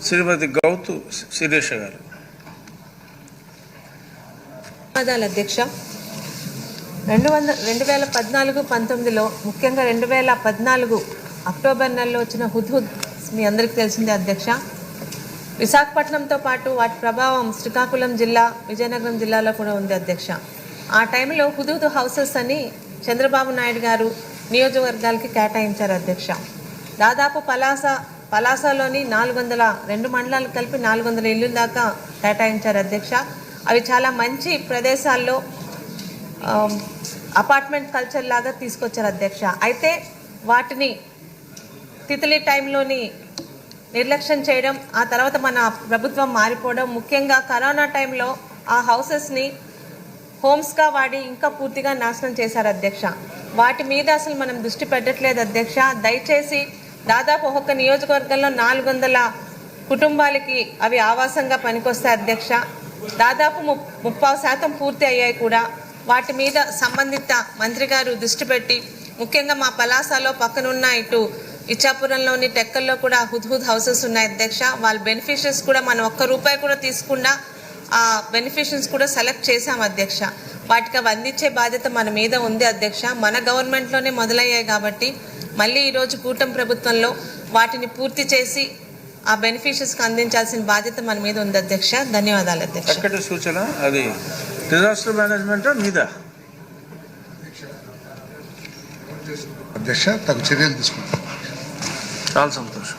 శ్రీమతి గౌతు శిరీష గారు. అధ్యక్ష, 2014-19లో ముఖ్యంగా 2014 అక్టోబర్ నెలలో వచ్చిన హుద్హుద్ మీ అందరికీ తెలిసిందే అధ్యక్ష. విశాఖపట్నంతో పాటు వాటి ప్రభావం శ్రీకాకుళం జిల్లా, విజయనగరం జిల్లాలో కూడా ఉంది అధ్యక్ష. ఆ టైంలో హుద్హుద్ హౌసెస్ అని చంద్రబాబు నాయుడు గారు నియోజకవర్గాలకి కేటాయించారు అధ్యక్ష. దాదాపు పలాసలోని 2 మండలాలు కలిపి 400 ఇళ్ళు దాకా కేటాయించారు అధ్యక్ష. అవి చాలా మంచి ప్రదేశాల్లో అపార్ట్మెంట్ కల్చర్ లాగా తీసుకొచ్చారు అధ్యక్ష. అయితే వాటిని తితలి టైంలోని నిర్లక్ష్యం చేయడం, ఆ తర్వాత మన ప్రభుత్వం మారిపోవడం, ముఖ్యంగా కరోనా టైంలో ఆ హౌసెస్ని హోమ్స్గా వాడి ఇంకా పూర్తిగా నాశనం చేశారు అధ్యక్ష. వాటి మీద అసలు మనం దృష్టి పెట్టట్లేదు అధ్యక్ష. దయచేసి దాదాపు ఒక్కొక్క నియోజకవర్గంలో 400 కుటుంబాలకి అవి ఆవాసంగా పనికొస్తాయి అధ్యక్ష. దాదాపు 30% పూర్తి అయ్యాయి కూడా. వాటి మీద సంబంధిత మంత్రి గారు దృష్టి పెట్టి, ముఖ్యంగా మా పలాసలో పక్కనున్న ఇటు ఇచ్చాపురంలోని టెక్కల్లో కూడా హుద్హుద్ హౌసెస్ ఉన్నాయి అధ్యక్ష. వాళ్ళ బెనిఫిషియర్స్ కూడా మనం ₹1 కూడా తీసుకుండా ఆ బెనిఫిషియర్స్ కూడా సెలెక్ట్ చేశాం అధ్యక్ష. వాటికి అవి అందించే బాధ్యత మన మీద ఉంది అధ్యక్ష. మన గవర్నమెంట్లోనే మొదలయ్యాయి కాబట్టి మళ్ళీ ఈరోజు కూటమి ప్రభుత్వంలో వాటిని పూర్తి చేసి ఆ బెనిఫిషియర్స్కి అందించాల్సిన బాధ్యత మన మీద ఉంది అధ్యక్ష. ధన్యవాదాలు అధ్యక్ష. సూచన అది డిజాస్టర్ మేనేజ్మెంట్ మీద అధ్యక్ష తగు చర్యలు తీసుకుంటాం. చాలా సంతోషం.